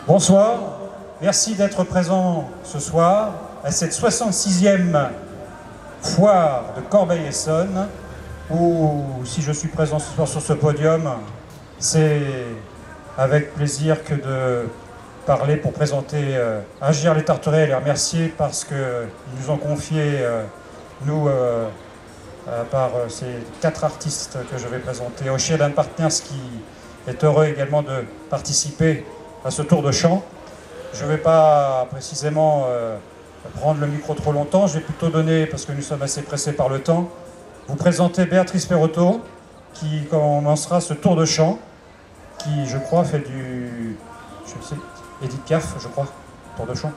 Bonsoir, merci d'être présent ce soir à cette 66e foire de Corbeil-Essonnes où, si je suis présent ce soir sur ce podium, c'est avec plaisir que de parler pour présenter Agir les Tarterets et les remercier parce qu'ils nous ont confié, par ces 4 artistes que je vais présenter, Ocean Partners qui est heureux également de participer à ce tour de chant. Je ne vais pas précisément prendre le micro trop longtemps, je vais plutôt donner, parce que nous sommes assez pressés par le temps, vous présenter Béatrice Perotto qui commencera ce tour de chant, qui je crois fait du... je sais, Edith Piaf, je crois, tour de chant.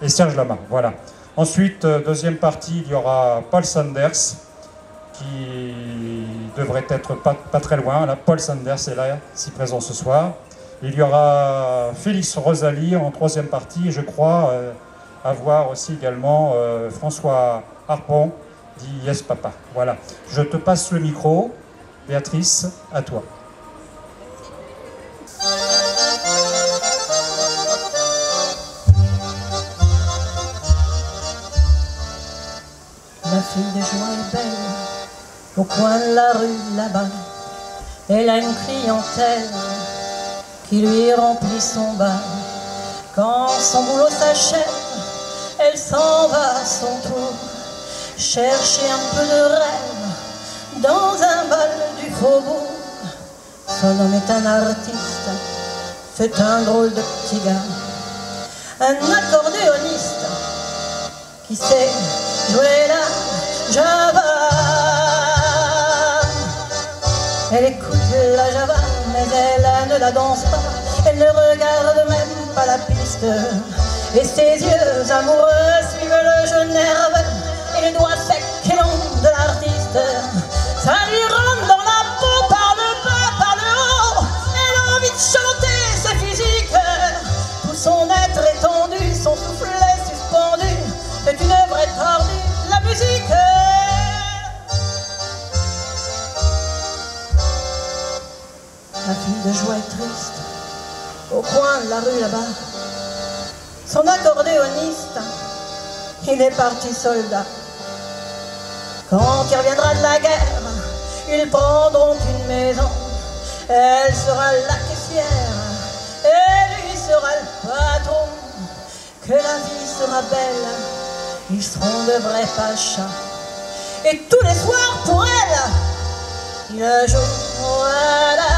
Et Serge Lama, voilà. Ensuite, deuxième partie, il y aura Paul Sanders, qui devrait être pas très loin. Là, Paul Sanders est là, si présent ce soir. Il y aura Félix Rosalie en troisième partie, et je crois avoir aussi également François Harpon, dit Yes Papa. Voilà, je te passe le micro. Béatrice, à toi. La fille des joies est belle, au coin de la rue là-bas. Elle a une clientèle qui lui remplit son bar. Quand son boulot s'achève, elle s'en va à son tour chercher un peu de rêve dans un bal du faubourg. Son homme est un artiste, c'est un drôle de petit gars, un accordéoniste qui sait jouer la java. Elle écoute la java, mais elle ne la danse pas. Elle ne regarde même pas la piste. Et ses yeux amoureux suivent le jeu nerveux et les doigts secs et longs de l'artiste. Ça lui rentre dans la peau par le bas, par le haut. Elle a envie de chanter, c'est physique. Tout son être étendu, son soufflet suspendu. C'est une œuvre étendue, la musique. La fille de joie est triste, au coin de la rue là-bas. Son accordéoniste, il est parti soldat. Quand il reviendra de la guerre, ils prendront une maison. Elle sera la caissière, et lui sera le patron. Que la vie sera belle, ils seront de vrais pachas. Et tous les soirs pour elle, il joue à la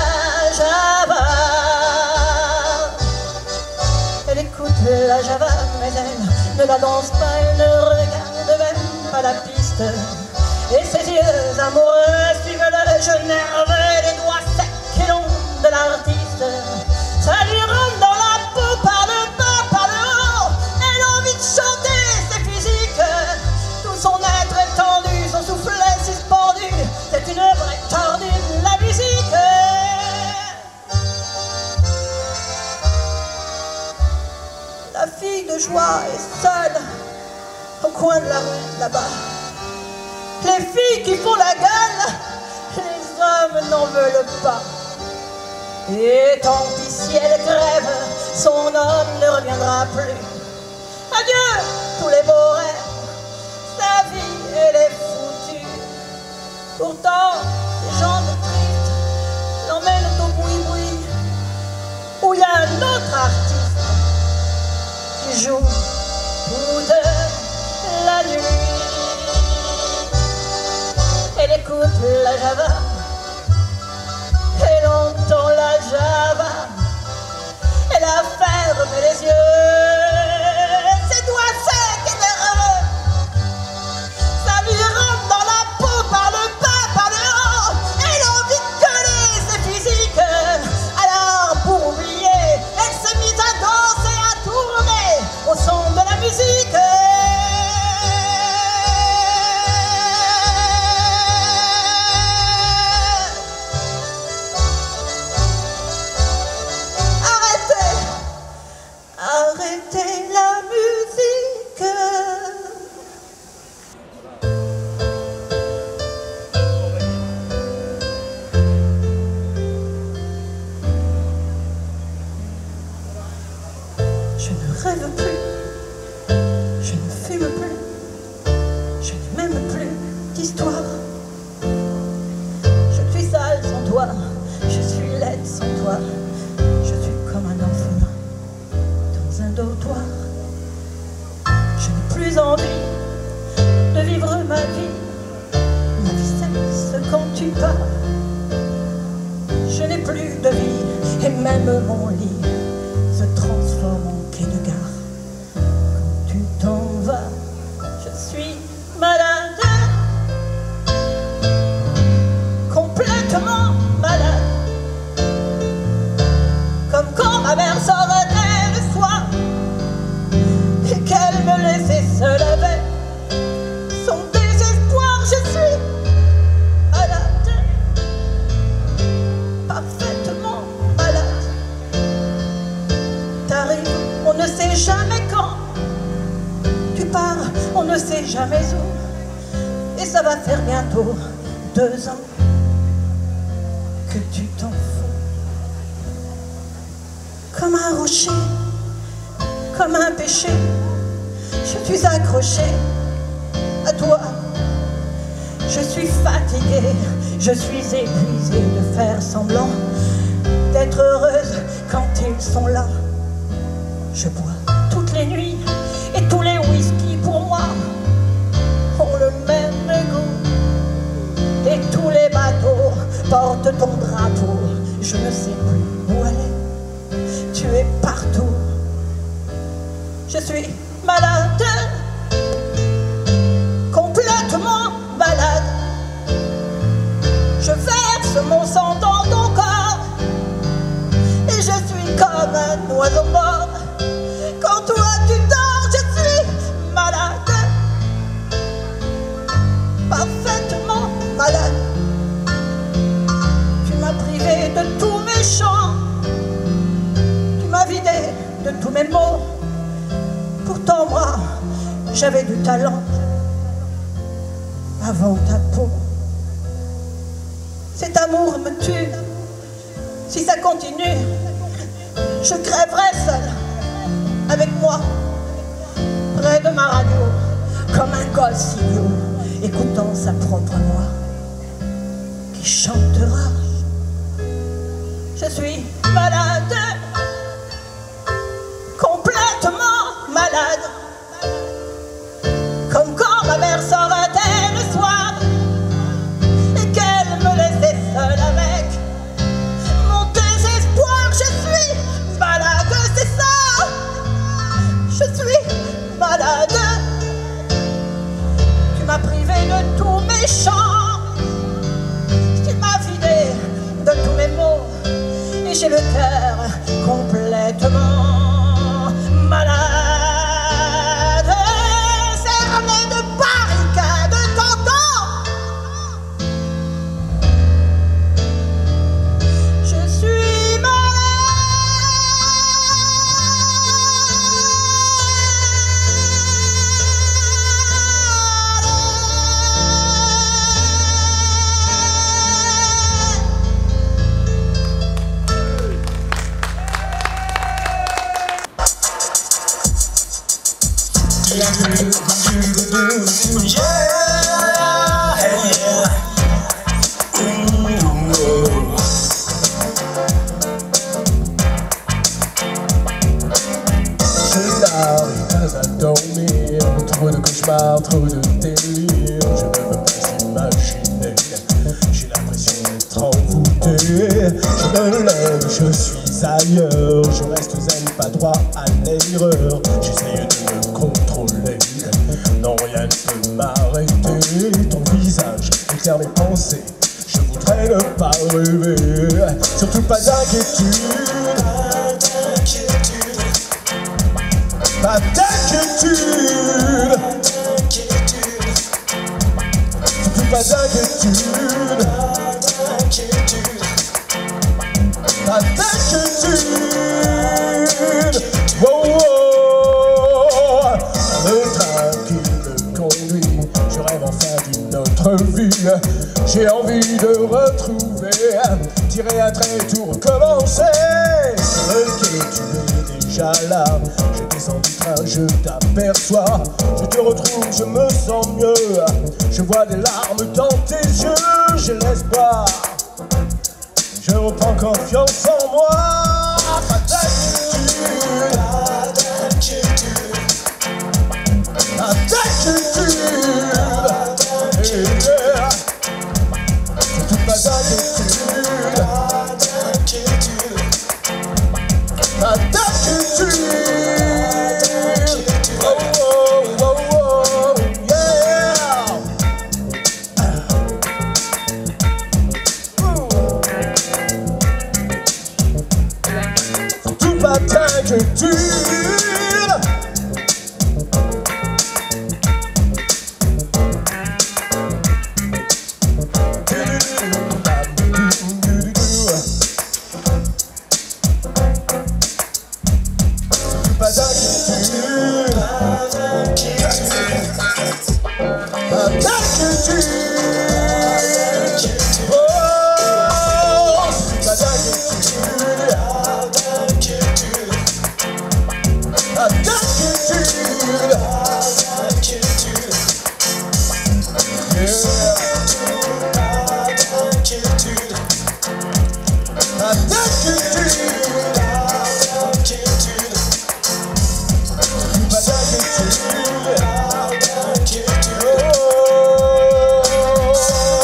java. Elle écoute la java, mais elle ne la danse pas, elle ne regarde même pas la piste. Et ses yeux amoureux suivent le jeu nerveux et les doigts secs et longs de l'artiste. Ça lui rentre dans la peau par le bas, par le haut. Elle a envie de chanter, c'est physique. Tout son être étendu, son soufflet suspendu. C'est une œuvre étendue, la musique. La fille de joie est seule au coin de la rue là-bas. Les filles qui font la gueule, les hommes n'en veulent pas. Et tant pis si elle crève, son homme ne reviendra plus. Adieu tous les beaux rêves, sa vie elle est foutue. Pourtant, les gens de triste l'emmènent au boui-boui, où il y a un autre artiste qui joue toute la nuit. Elle écoute la java, elle entend la java, elle a fermé les yeux, ses doigts secs et nerveux. Ça lui rentre dans la peau par le bas, par le haut. Elle a envie de gueuler, c'est physique. Alors pour oublier, elle s'est mise à danser, à tourner au son de la musique. Je ne rêve plus, je ne fume plus, je n'ai même plus d'histoire. Je suis sale sans toi, je suis laide sans toi, je suis comme un orphelin dans un dortoir. Je n'ai plus envie de vivre ma vie cesse quand tu pars. Je n'ai plus de vie et même mon lit se transforme en quai de gare. Quand tu t'en vas, je suis malade, complètement malade, comme quand ma mère sortait le soir et qu'elle me laissait seule avec son désespoir. Je suis malade, parfaitement malade. T'arrives, on ne sait jamais quand. Tu pars, on ne sait jamais où. Et ça va faire bientôt 2 ans que tu t'en fous. Comme un rocher, comme un péché, je suis accrochée à toi. Je suis fatiguée, je suis épuisée de faire semblant d'être heureuse quand ils sont là. Je bois toutes les nuits et tous les whisky pour moi ont le même goût. Et tous les bateaux portent ton drapeau. Je ne sais plus où aller, tu es partout. Je suis malade, complètement malade. Je verse mon sang dans ton corps et je suis comme un oiseau mort. Quand toi tu dors, je suis malade, parfaitement malade. Tu m'as privé de tous mes chants, tu m'as vidé de tous mes mots. Pourtant moi, j'avais du talent avant ta peau. Cet amour me tue. Si ça continue, je crèverai seule, avec moi, près de ma radio, comme un gosse idiot, écoutant sa propre voix, qui chantera. Je suis malade, complètement malade, comme quand ma mère sortait le soir et qu'elle me laissait seule avec mon désespoir. Je suis malade, c'est ça. Je suis malade. Tu m'as privé de tous mes chants, tu m'as vidé de tous mes mots et j'ai le cœur complètement malade, cerné de barricades, t'entends? Je suis trop de cauchemars, trop de délire. Je ne peux pas imaginer. J'ai l'impression d'être envoûté. Je me lève, je suis ailleurs. Je reste zen, pas droit à l'erreur. J'essaye de me contrôler. Non, rien ne peut m'arrêter. Ton visage éclaire mes pensées. Je voudrais ne pas rêver. Surtout pas d'inquiétude. Pas d'inquiétude, surtout pas d'inquiétude, pas d'inquiétude. Wow, wow. Le train qui me conduit, je rêve enfin d'une autre vie. J'ai envie de retrouver, tirer un trait, tout recommencer. Sur le quai, tu es déjà j'alarme. Je descends du train, je t'aperçois. Je te retrouve, je me sens mieux. Je vois des larmes dans tes yeux. J'ai l'espoir, je reprends confiance en moi. Pas d'inquiétude, pas d'inquiétude, yeah. Surtout pas d'inquiétude, pas d'inquiétude. Oh, oh, oh, oh, yeah. Surtout pas d'inquiétude. Pas d'inquiétude, pas d'inquiétude. Oh, pas d'inquiétude, pas d'inquiétude. Yeah.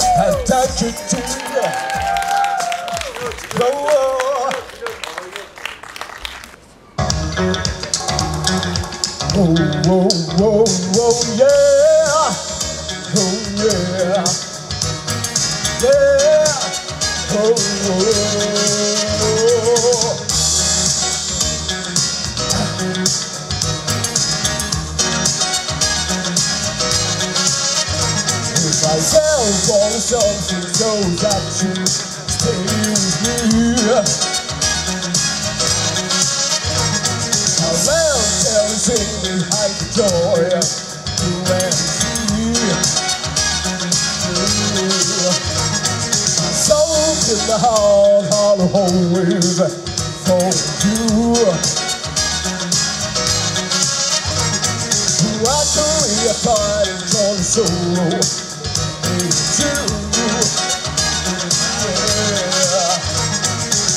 Pas d'inquiétude. Whoa, whoa, whoa, whoa, yeah. Oh, yeah. Yeah. Oh, oh. If I fell for something so that you stay with me, I'll everything behind the joy you and see. Soak in the heart, hollow always for you. Actually, I find it on the soul. It's you. Yeah.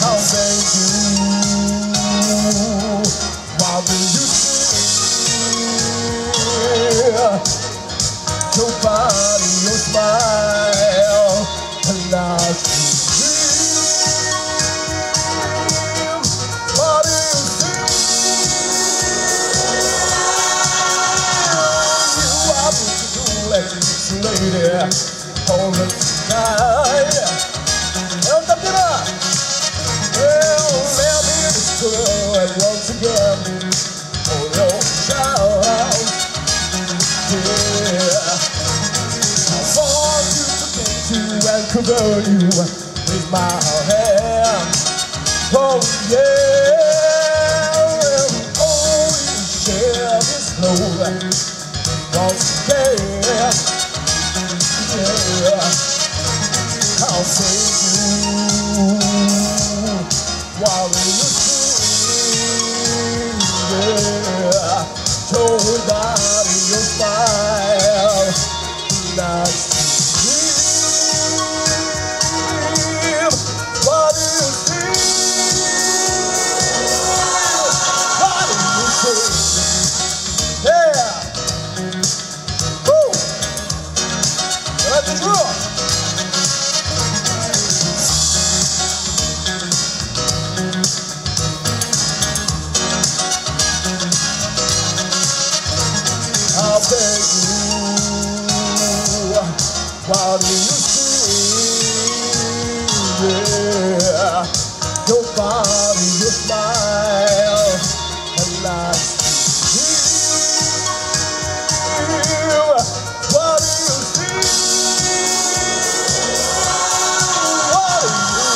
How thank you. Why will you your body, your smile, and not to dream. What is this? You are beautiful and this lady all the time. El Tapira, well, let me this girl and once again, oh, your child. Yeah, I want you to take you and cover you with my hand. Oh yeah, and only share this love once again. Yeah, I'll save you while you sing. Yeah, your body, your smile, nice to dream. What do you see? What do you see? Yeah. Woo. Let the drum. I'll beg you, what do you see? Yeah, your body, your smile, and nice to hear. What do you see? What do you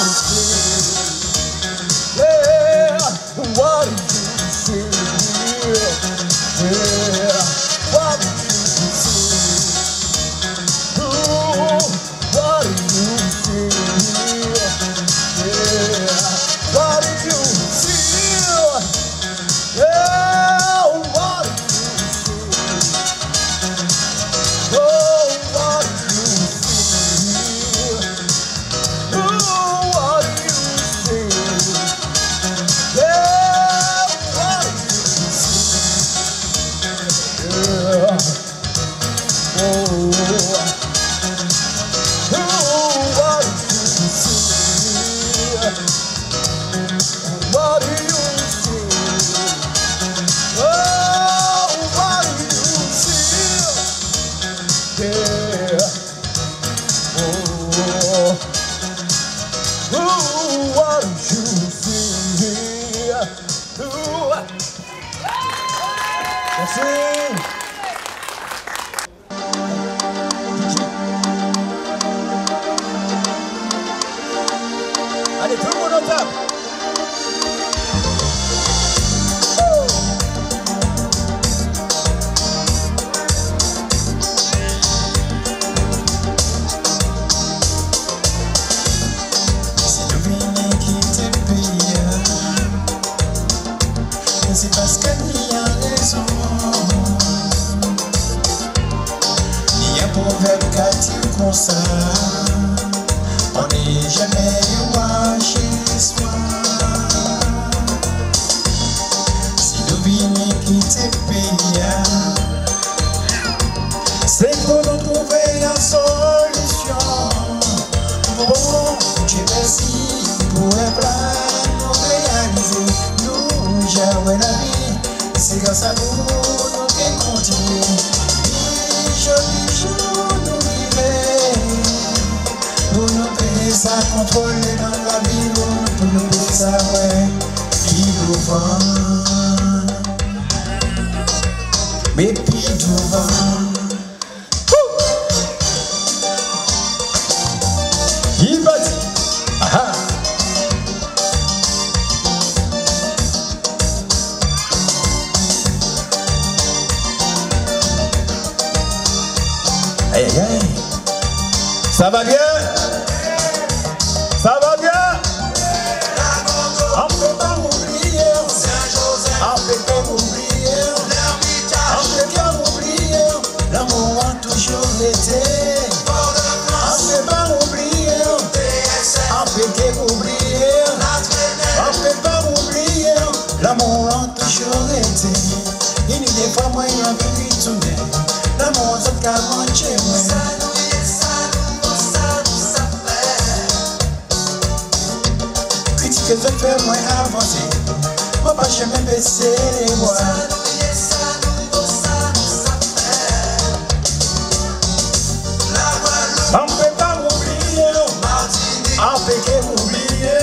Allez, tout le monde en table. C'est parce qu'il y a raison. Il y a un proverbe qui dit comme ça: on n'est jamais loin chez soi. Si nous venons quitter le pays, c'est pour nous trouver une solution. Bon, Dieu merci pour un plan nous réaliser. J'avais la vie, c'est grâce à nous qu'on continue. Joli jour nous vivons, pour nous payer ça contrôler dans la vie, pour nous payer ça, ouais, puis devant. Mais puis devant. Il va dire, ah. Aïe aïe aïe. Ça va bien? Ça va bien? On peut pas oublier Saint-Joseph. On peut pas oublier l'Ermitage. On peut pas oublier l'amour a toujours été. On peut pas oublier DSL. On peut pas oublier on peut pas oublier l'amour a toujours été. Il y a des fois moi il y a plus de tourner. L'amour c'est qu'à manger. Que je fais moins avancer, moi pas jamais baisser les voix. On peut pas oublier, on peut pas oublier,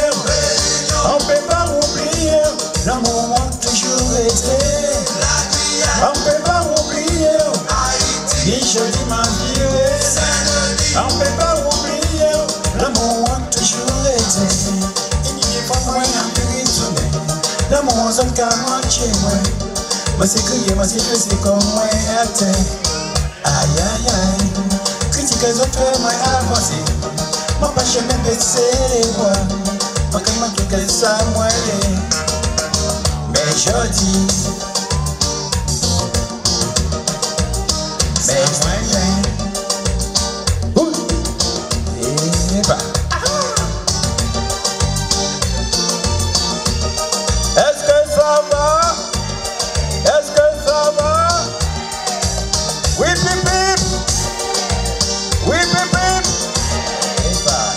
on peut pas oublier, l'amour a toujours été. On peut pas oublier, ni je dis ma vie. On peut pas oublier, l'amour a toujours été. L'amour c'est qu'à manger, moi c'est crier, moi c'est comme moi à terre. Aïe aïe aïe, critique les autres, moi avancer. Moi pas jamais baisser les voix, moi quand même quelque ça moi mais je dis, mais moi et bah. Est-ce que ça va? Est-ce que ça va? Oui, pip, pip. Oui, pip, pip. Et bah,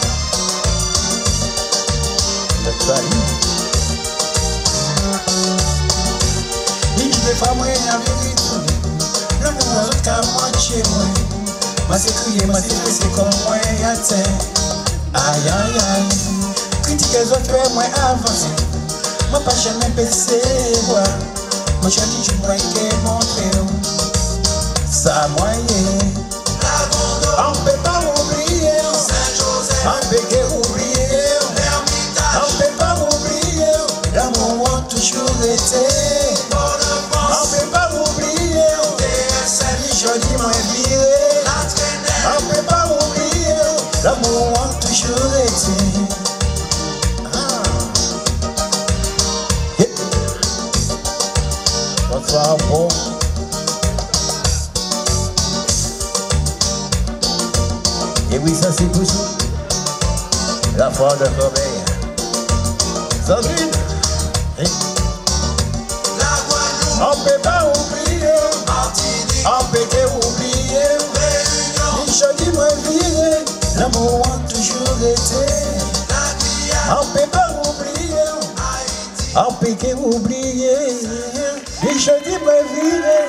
le salut. Il dit des fois, moi, il y a vu tout. L'amour, c'est qu'à moitié, moi. Moi, c'est crier, moi, c'est comme moi, à terre. Aïe, aïe, aïe. Critique les autres, moi, avancer. Moi pas jamais baisser les voix. Moi je dis je vois qu'elle montre ça moyen. On peut pas oublier Saint-Joseph. On peut pas oublier l'Ermitage. On peut pas oublier l'amour a toujours été. On peut pas oublier DSL. Je dis moi viré. On peut pas oublier l'amour a toujours été. Bonsoir, bon. Et oui, ça c'est pour vous. La foi de Corbeil. Sandrine. On peut pas oublier. On peut pas oublier. Je dis moi viré. L'amour a toujours été. On peut pas oublier. On peut pas oublier. Et je dis moi viré.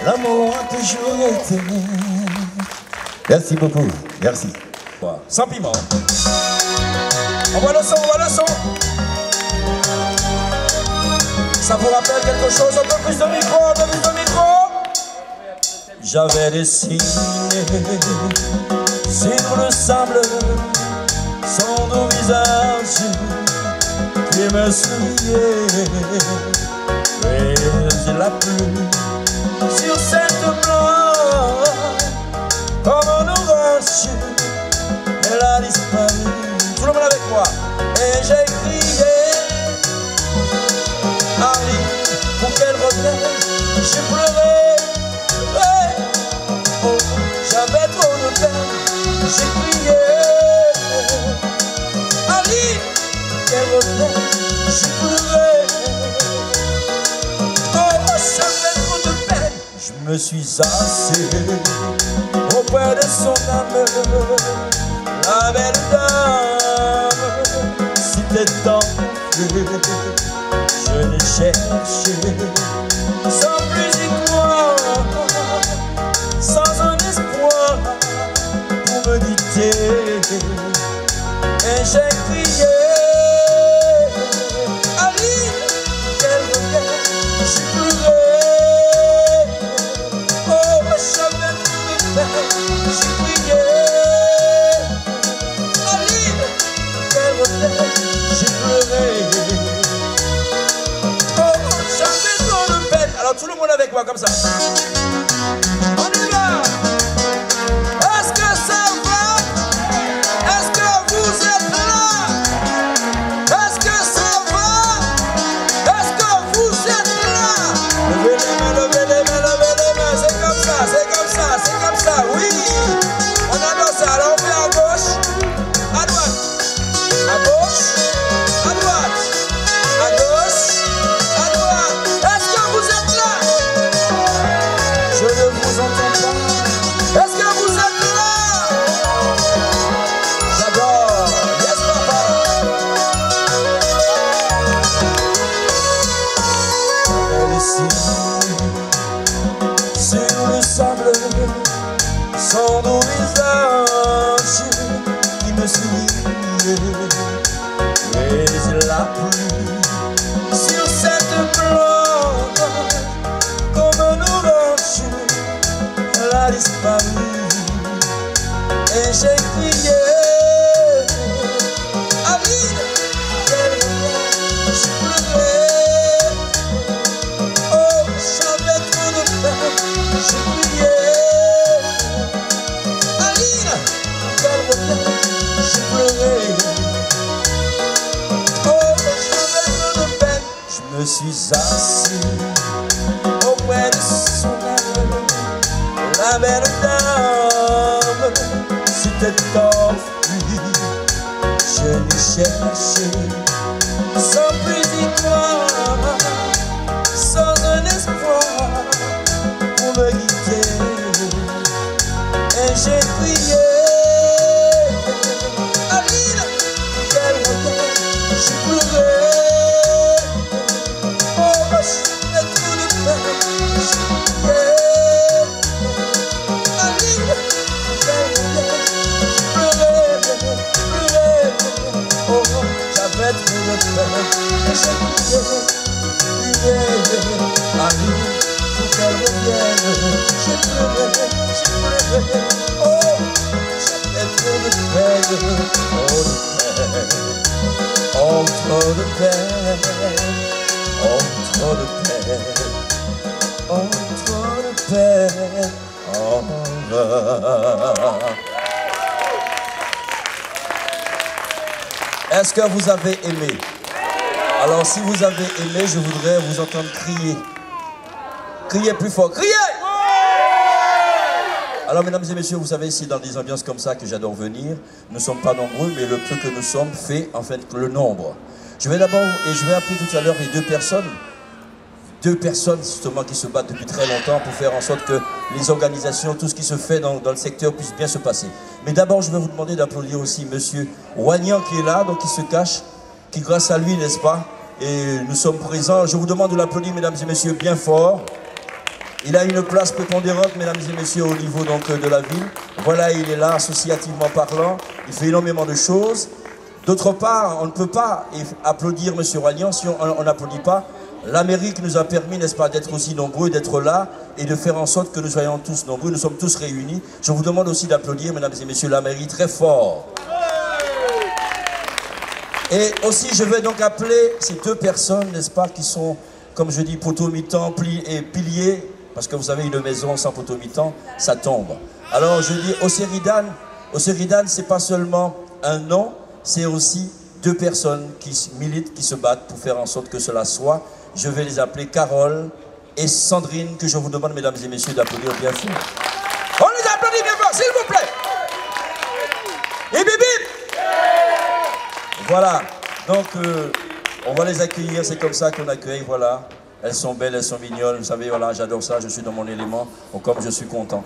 L'amour a toujours été. Merci beaucoup. Merci. Sans piment. On voit le son, on voit le son. Ça vous rappelle quelque chose? Un peu plus de micro, un peu plus de micro. J'avais dessiné sur le sable son doux visage qui me souriait. Mais il a plu sur cette blanche comme un orage. Elle a disparu. Tout le monde avec moi. Et j'ai crié Harry pour qu'elle revienne. J'ai pleuré. Oh, j'avais trop de peine. J'ai crié Harry qu'elle revienne. J'ai pleuré. Oh, j'avais trop de peine. Je me suis assis auprès de son âme. La belle dame s'était enflée. Je l'ai cherchée sans plus y croire, sans un espoir pour me guider. Et j'ai crié Aline, qu'elle revienne. J'ai pleuré. Oh, j'avais trop de peine. J'ai crié j'ai pleuré. Oh, j'avais trop de peine. Alors tout le monde avec moi comme ça. On y va. Est-ce que ça va? Est-ce que vous êtes là? Est-ce que ça va? Est-ce que vous êtes là? Levez les mains, levez les mains, levez les mains. C'est comme ça, c'est comme ça, c'est comme ça. Oui. On adore ça. Alors on fait à gauche, à droite. À gauche, à droite, à gauche, à droite. Est-ce que vous êtes là? Je ne vous entends pas. Est-ce que vous êtes là? J'adore. Yes, papa. Elle ici, sur le sable, son doux visage qui me sourit. Mais il a plu sur cette plante comme un orange. Elle a disparu. Et j'ai crié Aline, qu'elle revienne. J'ai pleuré. Oh, j'avais trop de peine. J'ai crié Aline, qu'elle revienne. J'ai pleuré. Je me suis assis auprès de son âme. La belle dame s'était enfuie. Je l'ai cherchée sans plus y croire, sans un espoir pour me guider. Et j'ai crié Aline, qu'elle revienne. J'ai pleuré. Pour qu'elle revienne. J'ai pleuré, j'ai pleuré. Oh, j'avais trop de peine. Oh, trop de peine. Oh, trop de peine. Oh, trop de peine. Oh, est-ce que vous avez aimé? Alors si vous avez aimé, je voudrais vous entendre crier. Criez plus fort, criez! Alors mesdames et messieurs, vous savez, c'est dans des ambiances comme ça que j'adore venir. Nous ne sommes pas nombreux, mais le peu que nous sommes fait en fait le nombre. Je vais d'abord, et je vais appeler tout à l'heure les deux personnes justement qui se battent depuis très longtemps pour faire en sorte que les organisations, tout ce qui se fait dans le secteur puisse bien se passer. Mais d'abord, je vais vous demander d'applaudir aussi monsieur Wagnan qui est là, donc qui se cache, qui grâce à lui, n'est-ce pas, et nous sommes présents. Je vous demande de l'applaudir, mesdames et messieurs, bien fort. Il a une place prépondérante, mesdames et messieurs, au niveau donc, de la ville. Voilà, il est là, associativement parlant. Il fait énormément de choses. D'autre part, on ne peut pas applaudir M. Roignan si on n'applaudit pas. L'Amérique nous a permis, n'est-ce pas, d'être aussi nombreux, d'être là et de faire en sorte que nous soyons tous nombreux, nous sommes tous réunis. Je vous demande aussi d'applaudir, mesdames et messieurs, l'Amérique très fort. Et aussi, je vais donc appeler ces deux personnes, n'est-ce pas, qui sont, comme je dis, poteau mi-temps et piliers, parce que vous savez, une maison sans poteau mi-temps, ça tombe. Alors je dis, Osiridan, c'est pas seulement un nom, c'est aussi deux personnes qui militent, qui se battent pour faire en sorte que cela soit. Je vais les appeler Carole et Sandrine, que je vous demande, mesdames et messieurs, d'applaudir bien fort. On les applaudit bien fort, s'il vous plaît. Et bip bip. Voilà, donc on va les accueillir, c'est comme ça qu'on accueille, voilà. Elles sont belles, elles sont mignonnes, vous savez, voilà, j'adore ça, je suis dans mon élément, donc comme je suis content.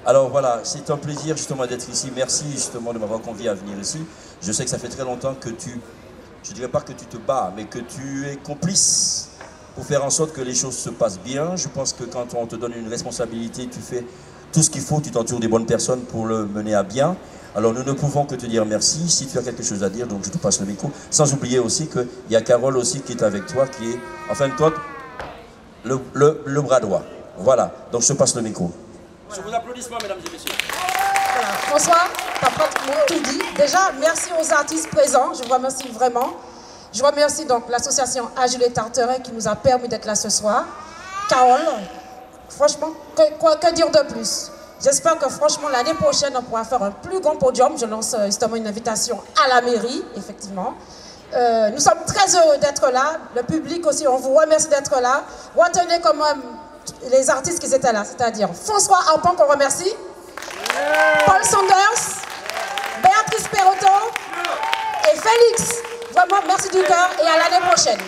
Alors voilà, c'est un plaisir justement d'être ici, merci justement de m'avoir convié à venir ici. Je sais que ça fait très longtemps que je ne dirais pas que tu te bats, mais que tu es complice pour faire en sorte que les choses se passent bien. Je pense que quand on te donne une responsabilité, tu fais tout ce qu'il faut, tu t'entoures des bonnes personnes pour le mener à bien. Alors nous ne pouvons que te dire merci, si tu as quelque chose à dire, donc je te passe le micro. Sans oublier aussi qu'il y a Carole aussi qui est avec toi, qui est, en fin de compte, le bras droit. Voilà, donc je te passe le micro. Sur vos applaudissements, mesdames et messieurs. Voilà. François, tu as pratiquement tout dit. Déjà, merci aux artistes présents, je vous remercie vraiment. Je remercie donc l'association Agile Tarteret qui nous a permis d'être là ce soir. Carole, franchement, que dire de plus? J'espère que franchement l'année prochaine on pourra faire un plus grand podium. Je lance justement une invitation à la mairie, effectivement. Nous sommes très heureux d'être là. Le public aussi, on vous remercie d'être là. Retenez quand même les artistes qui étaient là, c'est-à-dire François Harpon qu'on remercie, Paul Sanders, Béatrice Perrotto et Félix. Vraiment, merci du cœur et à l'année prochaine.